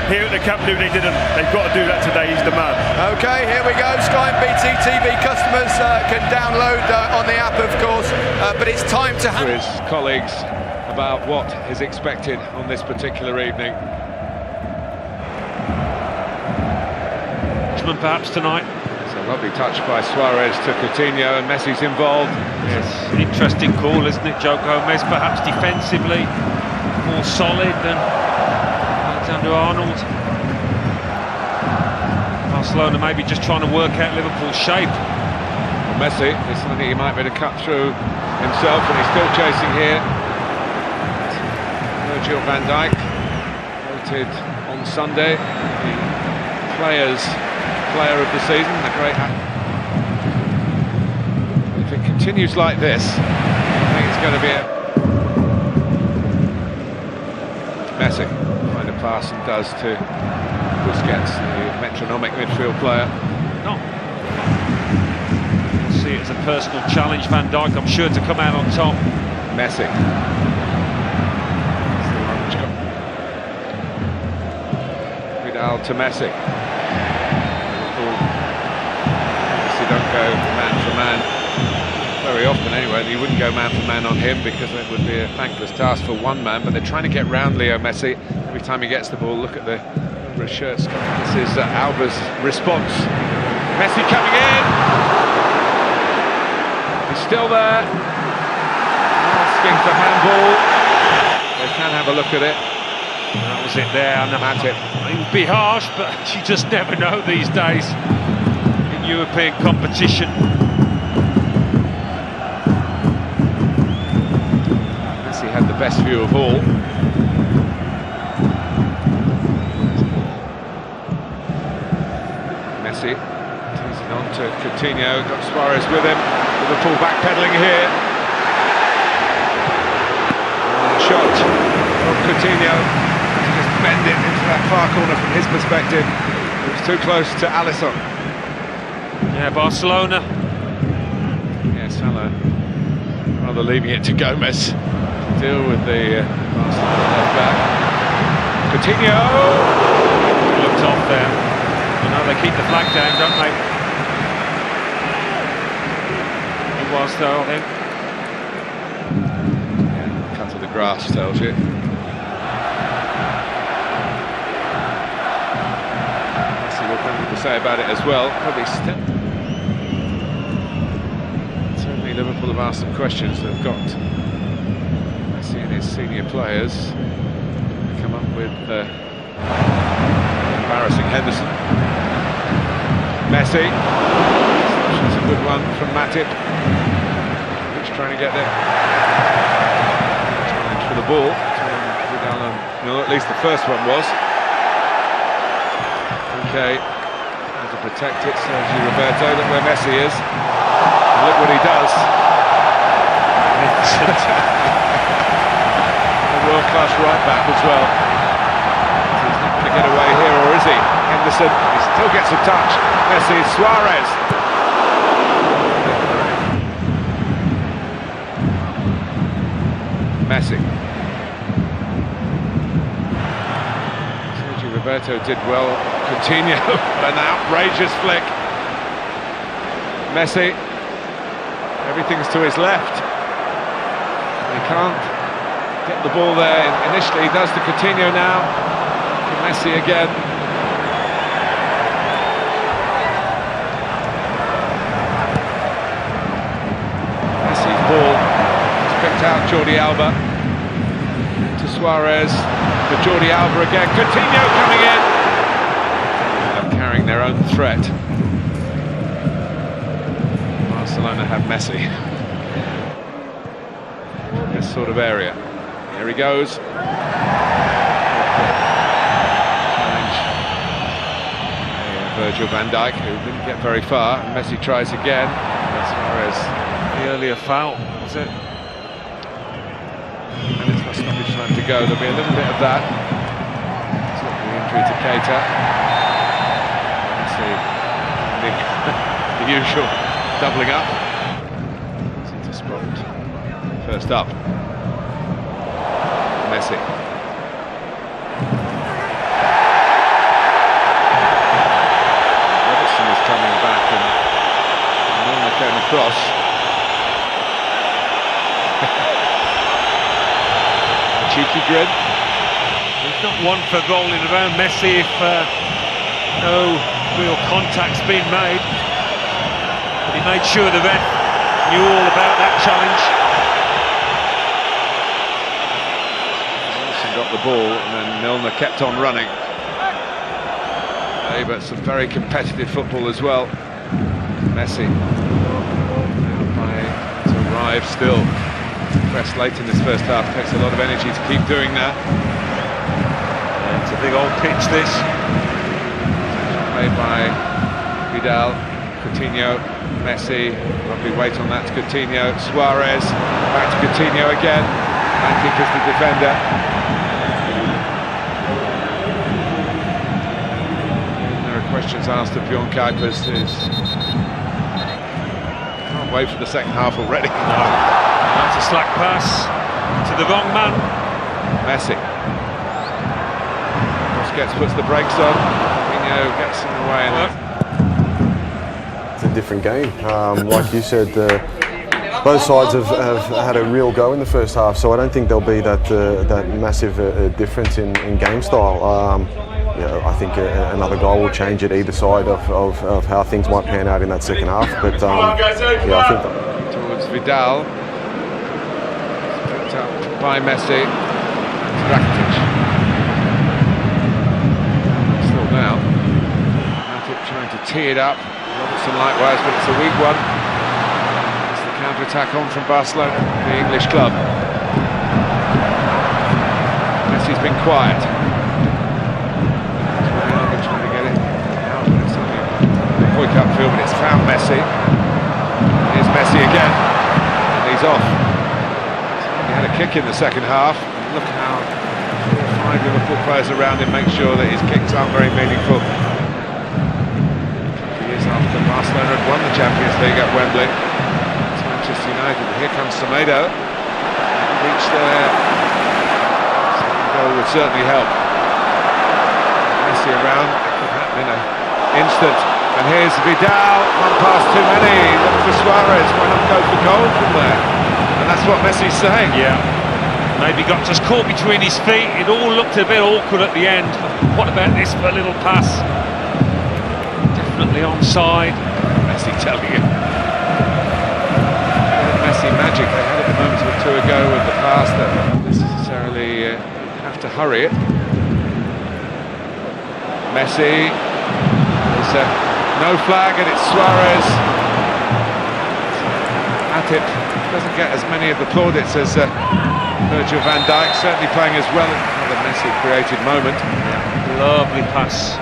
here at the Camp Nou they didn't. They've got to do that today. He's the man. Okay, here we go. Sky and BT TV customers can download on the app, of course, but it's time to... To his colleagues about what is expected on this particular evening. Perhaps tonight. It's a lovely touch by Suarez to Coutinho, and Messi's involved. Yes, interesting call, isn't it, Joe Gomez? Perhaps defensively more solid than Alexander-Arnold. Barcelona maybe just trying to work out Liverpool's shape. Well, Messi is something he might be able to cut through himself, and he's still chasing here. Virgil van Dijk, voted on Sunday the player of the season, a great... If it continues like this, I think it's going to be a... Messi find a pass and does to Busquets, the metronomic midfield player. No. See it as a personal challenge, Van Dijk, I'm sure, to come out on top. Messi. Vidal to Messi. Don't go man for man very often anyway, and you wouldn't go man for man on him because it would be a thankless task for one man, but they're trying to get round Leo Messi. Every time he gets the ball, look at the number of shirts. This is Alba's response. Messi coming in, he's still there, asking for handball. They can have a look at it. That was it there, and Matip. It would be harsh, but you just never know these days. European competition. Messi had the best view of all. Messi teasing on to Coutinho, got Suarez with him. Liverpool backpedaling here. And a shot from Coutinho to just bend it into that far corner from his perspective. It was too close to Alisson. Yeah, Barcelona. Yeah, Salah rather leaving it to Gomez to deal with the Barcelona left back. Coutinho! He looked off there. You know, they keep the flag down, don't they? It was, though, I think. Yeah, cut of the grass tells you. Messi will have something to say about it as well. Probably still. Certainly Liverpool have asked some questions. They've got Messi and his senior players come up with embarrassing Henderson. Messi, it's a good one from Matip. He's trying to get there. Challenge for the ball. No, at least the first one was. Okay, how to protect it, Sergio Roberto. Look where Messi is. Look what he does. A world-class right back as well. He's not going to get away here, or is he? Henderson, he still gets a touch. Messi, Suarez. Messi. Sergio Roberto did well. Coutinho, an outrageous flick. Messi. Everything's to his left. He can't get the ball there. Initially he does to Coutinho now. To Messi again. Messi's ball. He's picked out Jordi Alba. To Suarez. To Jordi Alba again. Coutinho coming in. They're carrying their own threat. Barcelona have Messi in this sort of area. Here he goes. Challenge. Virgil van Dijk, who didn't get very far. And Messi tries again. Suarez. The earlier foul, was it? And it's got stoppage time to go. There'll be a little bit of that. The injury to Keita. The usual doubling up. Easy to spot. First up. Messi. cross. Cheeky grin. He's not one for rolling around Messi if no real contact's been made. But he made sure the ref knew all about that challenge. Wilson got the ball and then Milner kept on running. But some very competitive football as well. Messi to arrive still. Press late in this first half, takes a lot of energy to keep doing that. Yeah, it's a big old pitch this. Played by Vidal, Coutinho, Messi, lovely weight on that to Coutinho, Suarez, back to Coutinho again, Antic as the defender. Questions asked of Bjorn Kuipers is can't wait for the second half already. No, that's a slack pass to the wrong man. Messi. Busquets puts the brakes on. Coutinho gets in the way. It's a different game. Like you said, both sides have had a real go in the first half, so I don't think there'll be that massive difference in game style. I think another goal will change it either side of how things might pan out in that second half. But I think towards Vidal, picked up by Messi. Rakitic. Still now. Rakitic trying to tee it up. Robertson likewise, but it's a weak one. It's the counter-attack on from Barcelona, the English club. Messi's been quiet. Upfield, but it's found Messi. Here's Messi again, and he's off. He had a kick in the second half. Look how 5 Liverpool players around him make sure that his kicks aren't very meaningful. Years after Barcelona had won the Champions League at Wembley, it's Manchester United. Here comes Semedo. Reach there. Second goal would certainly help. Messi around. Could happen in an instant. And here's Vidal, one pass too many, look for Suarez, why not go for goal from there? And that's what Messi's saying. Yeah, maybe got just caught between his feet, it all looked a bit awkward at the end. What about this for a little pass? Definitely onside. Messi telling you. Messi magic, they had it a moment or two ago with the pass that don't necessarily have to hurry it. Messi, there's no flag, and it's Suarez. Atip doesn't get as many of the plaudits as Virgil van Dijk, certainly playing as well. Another Messi created moment. Yeah, lovely pass.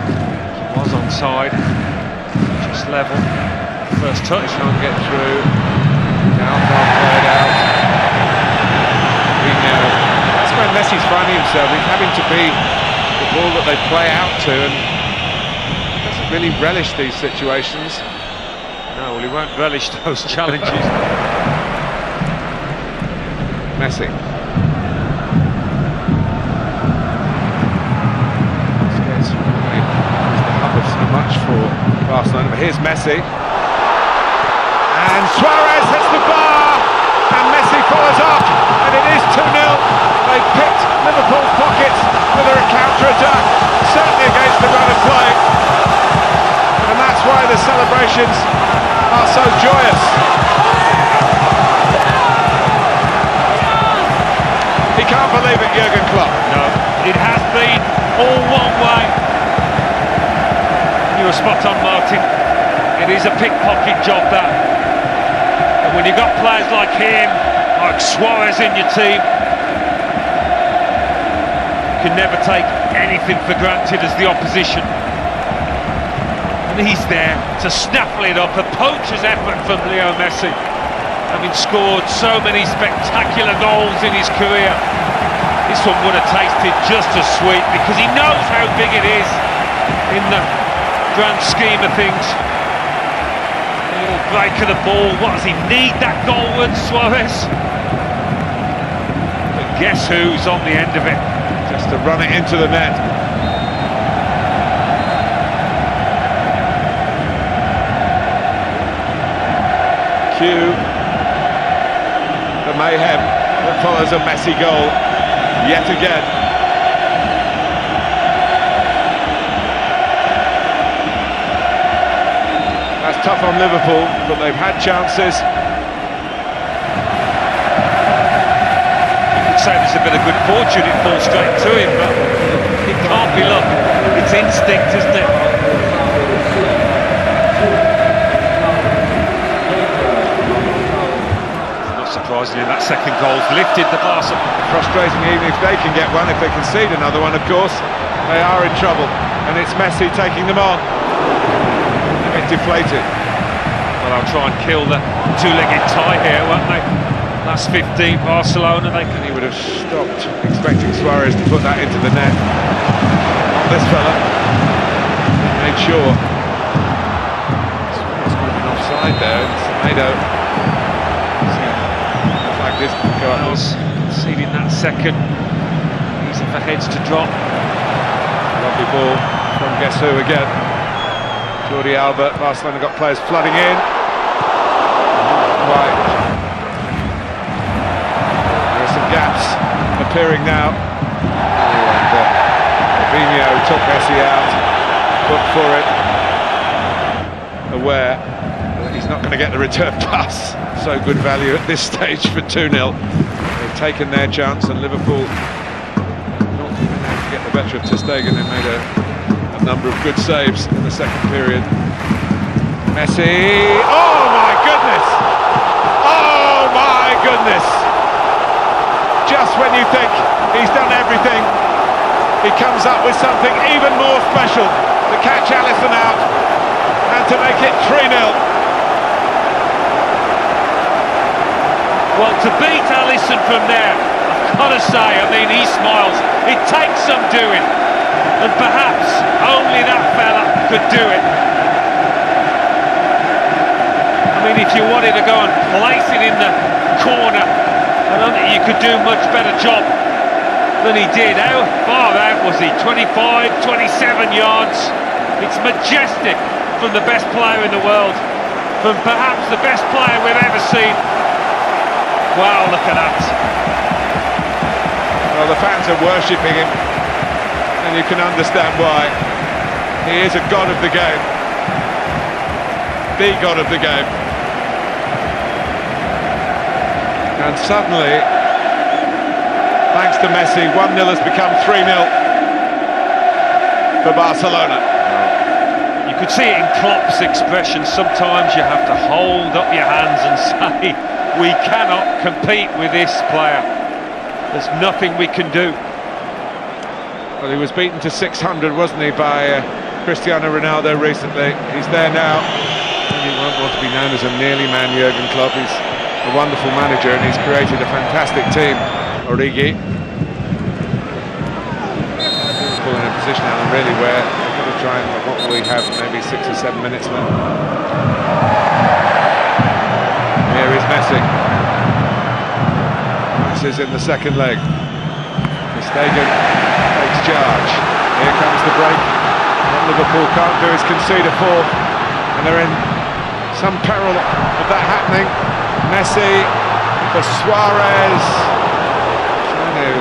He was onside, just level. First touch. Can't get through. Now can't play it out. That's where Messi's finding himself. He's having to be the ball that they play out to, and really relish these situations. No, well, he won't relish those challenges. Messi. Busquets really is the hub of so much for Barcelona, but here's Messi. And Suarez hits the bar, and Messi follows up, and it is 2-0. They picked Liverpool's pockets with a counter-attack, certainly against the run of play. And that's why the celebrations are so joyous. He can't believe it, Jurgen Klopp. No, it has been all one way. You were spot on, Martin. It is a pickpocket job, that. And when you've got players like him, like Suarez in your team, you can never take anything for granted as the opposition. And he's there to snaffle it up, a poacher's effort from Leo Messi, having scored so many spectacular goals in his career. This one would have tasted just as sweet, because he knows how big it is in the grand scheme of things. A little break of the ball, what does he need that goalward, Suarez? But guess who's on the end of it? Just to run it into the net. Cue the mayhem that follows a Messi goal yet again. That's tough on Liverpool, but they've had chances. You could say there's a bit of good fortune, it falls straight to him, but it can't be luck. It's instinct, isn't it? Surprisingly, that second goal's lifted the Barca. Frustrating even if they can get one. If they concede another one, of course, they are in trouble. And it's Messi taking them on. A bit deflated. Well, I'll try and kill the two-legged tie here, won't they? Last 15, Barcelona, they can... He would have stopped expecting Suarez to put that into the net. Not this fella. He made sure. Suarez could have been offside there. Semedo. This go up. Conceding that second, easy for heads to drop. Lovely ball from guess who again? Jordi Alba. Barcelona got players flooding in. Right. There are some gaps appearing now. And Fabinho took Messi out, looked for it, aware that he's not going to get the return pass. So good value at this stage for 2-0. They've taken their chance, and Liverpool not been able to get the better of Ter Stegen. They made a number of good saves in the second period. Messi, oh my goodness! Oh my goodness! Just when you think he's done everything, he comes up with something even more special to catch Alisson out and to make it 3-0. Well, to beat Alisson from there, I've got to say, I mean, he smiles. It takes some doing, and perhaps only that fella could do it. I mean, if you wanted to go and place it in the corner, I don't think you could do much better job than he did. How far out was he? 25, 27 yards. It's majestic from the best player in the world, from perhaps the best player we've ever seen. Wow, look at that. Well, the fans are worshipping him, and you can understand why. He is a god of the game. The god of the game. And suddenly, thanks to Messi, 1-0 has become 3-0 for Barcelona. You could see it in Klopp's expression. Sometimes you have to hold up your hands and say, we cannot compete with this player. There's nothing we can do. Well, he was beaten to 600, wasn't he, by Cristiano Ronaldo recently. He's there now. He won't want to be known as a nearly man, Jurgen Klopp. He's a wonderful manager, and he's created a fantastic team. Origi. Liverpool in a position now, really, where they've got to try and, what will we have, maybe 6 or 7 minutes left. Here is Messi. This is in the second leg. Ter Stegen takes charge. Here comes the break. What Liverpool can't do is concede a fourth, and they're in some peril of that happening. Messi for Suarez. Trying to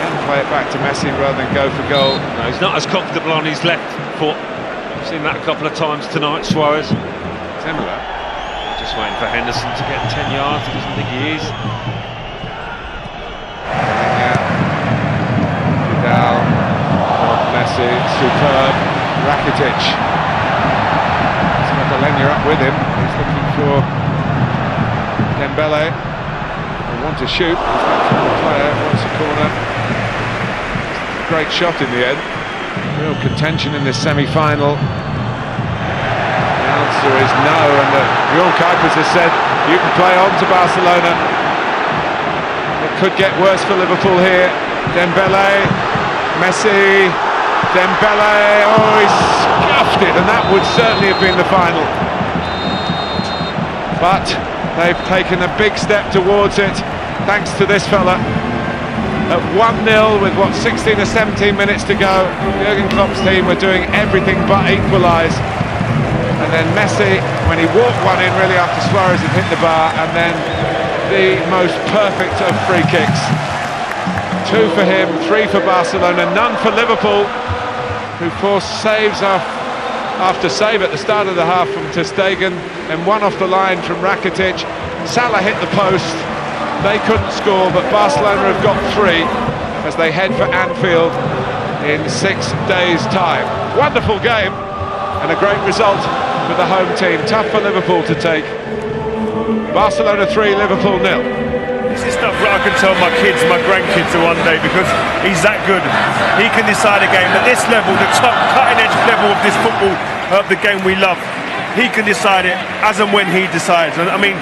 again play it back to Messi rather than go for goal. No, he's not as comfortable on his left foot. I've seen that a couple of times tonight, Suarez. Similar. Just waiting for Henderson to get 10 yards. He doesn't think he is. Vidal, Messi, superb. Rakitic. Madalena up with him. He's looking for Dembele. They want to shoot. The player wants a corner. Great shot in the end. Real contention in this semi-final. The answer is no, and Bjorn Kuipers has said you can play on to Barcelona. It could get worse for Liverpool here. Dembele, Messi, Dembele, oh, he scuffed it, and that would certainly have been the final. But they've taken a big step towards it, thanks to this fella. At 1-0 with, 16 or 17 minutes to go, Jurgen Klopp's team were doing everything but equalise. And then Messi, when he walked one in really after Suarez had hit the bar, and then the most perfect of free kicks. 2 for him, 3 for Barcelona, none for Liverpool, who forced saves after save at the start of the half from ter Stegen, and one off the line from Rakitic. Salah hit the post, they couldn't score, but Barcelona have got 3 as they head for Anfield in 6 days' time. Wonderful game and a great result for the home team. Tough for Liverpool to take. Barcelona 3, Liverpool 0. This is stuff that I can tell my kids, my grandkids one day, because he's that good. He can decide a game at this level, the top cutting-edge level of this football, of the game we love. He can decide it as and when he decides. And I mean,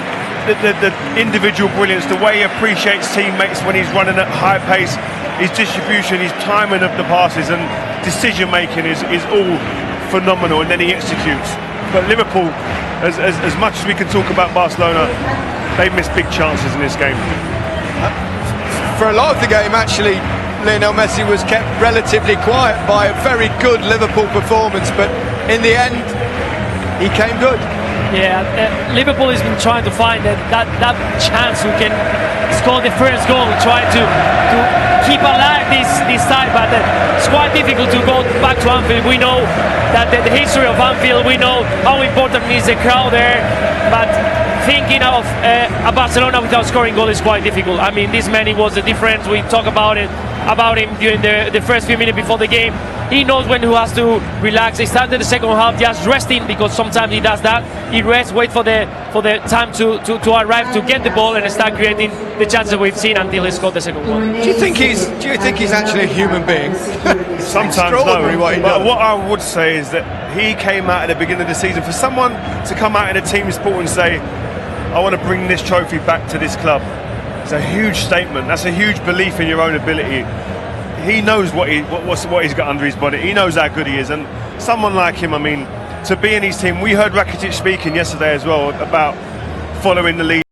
the individual brilliance, the way he appreciates teammates when he's running at high pace, his distribution, his timing of the passes and decision making is all phenomenal, and then he executes. But Liverpool, as much as we can talk about Barcelona, they missed big chances in this game. For a lot of the game, actually, Lionel Messi was kept relatively quiet by a very good Liverpool performance, but in the end, he came good. Yeah, Liverpool has been trying to find that chance who can score the first goal, trying to keep alive this side, but it's quite difficult to go back to Anfield. We know that the history of Anfield, we know how important is the crowd there, but thinking of a Barcelona without scoring goal is quite difficult. I mean, this man, he was the difference. We talk about him during the first few minutes before the game. He knows when he has to relax. He started the second half just resting, because sometimes he does that. He rests, wait for the time to arrive to get the ball and start creating the chances we've seen until he scored the second one. Do you think he's actually a human being? Sometimes no. But what I would say is that he came out at the beginning of the season. For someone to come out in a team sport and say, I want to bring this trophy back to this club, it's a huge statement. That's a huge belief in your own ability. He knows what he's got under his body. He knows how good he is, and someone like him, I mean, to be in his team. We heard Rakitic speaking yesterday as well about following the lead.